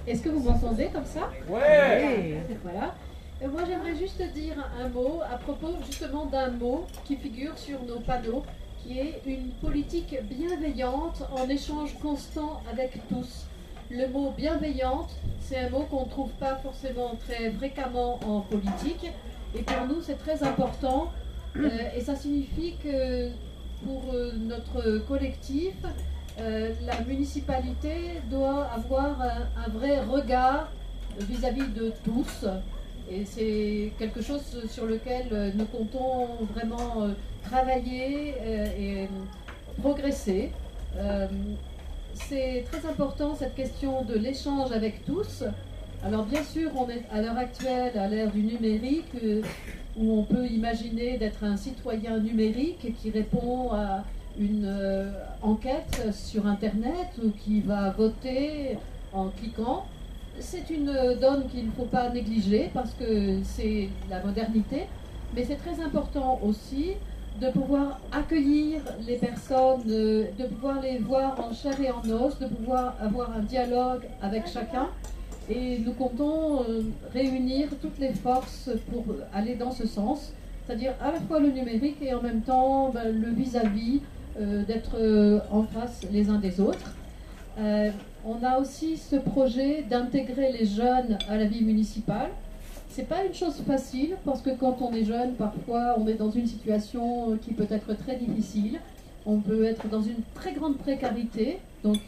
Est-ce que vous m'entendez comme ça? Ouais. Voilà. Moi, j'aimerais juste dire un mot à propos justement d'un mot qui figure sur nos panneaux, qui est une politique bienveillante en échange constant avec tous. Le mot bienveillante, c'est un mot qu'on ne trouve pas forcément très fréquemment en politique, et pour nous, c'est très important. Et ça signifie que pour notre collectif, la municipalité doit avoir un vrai regard vis-à-vis de tous. Et c'est quelque chose sur lequel nous comptons vraiment travailler et progresser. C'est très important cette question de l'échange avec tous. Alors bien sûr, on est à l'heure actuelle, à l'ère du numérique, où on peut imaginer d'être un citoyen numérique qui répond à une enquête sur Internet ou qui va voter en cliquant. C'est une donne qu'il ne faut pas négliger parce que c'est la modernité, mais c'est très important aussi de pouvoir accueillir les personnes, de pouvoir les voir en chair et en os, de pouvoir avoir un dialogue avec chacun. Et nous comptons réunir toutes les forces pour aller dans ce sens, c'est-à-dire à la fois le numérique et en même temps le vis-à-vis, d'être en face les uns des autres. On a aussi ce projet d'intégrer les jeunes à la vie municipale. C'est pas une chose facile parce que quand on est jeune, parfois on est dans une situation qui peut être très difficile. On peut être dans une très grande précarité, donc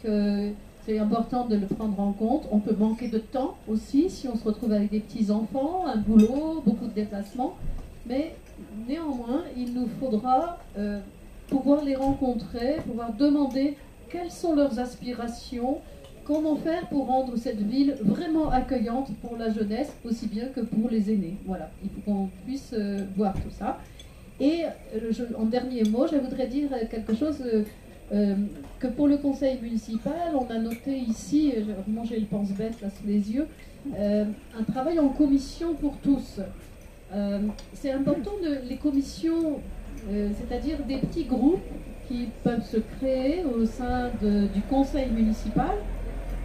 c'est important de le prendre en compte. On peut manquer de temps aussi si on se retrouve avec des petits-enfants, un boulot, beaucoup de déplacements. Mais néanmoins, il nous faudra pouvoir les rencontrer, pouvoir demander quelles sont leurs aspirations, comment faire pour rendre cette ville vraiment accueillante pour la jeunesse, aussi bien que pour les aînés. Voilà, il faut qu'on puisse voir tout ça. Et en dernier mot, je voudrais dire quelque chose que pour le conseil municipal, on a noté ici, vraiment j'ai le pense-bête là sous les yeux, un travail en commission pour tous. C'est important les commissions, c'est-à-dire des petits groupes qui peuvent se créer au sein du conseil municipal.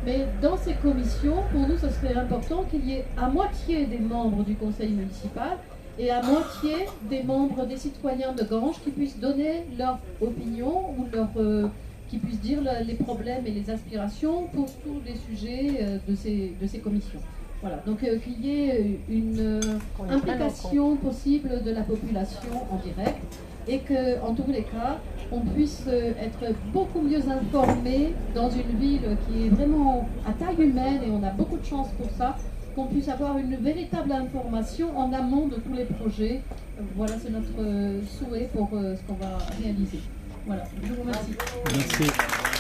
Mais dans ces commissions, pour nous, ce serait important qu'il y ait à moitié des membres du conseil municipal et à moitié des membres des citoyens de Ganges qui puissent donner leur opinion ou qui puissent dire les problèmes et les aspirations pour tous les sujets de ces commissions. Voilà, donc qu'il y ait une implication possible de la population en direct et qu'en tous les cas, on puisse être beaucoup mieux informé dans une ville qui est vraiment à taille humaine et on a beaucoup de chance pour ça, qu'on puisse avoir une véritable information en amont de tous les projets. Voilà, c'est notre souhait pour ce qu'on va réaliser. Voilà, je vous remercie. Merci.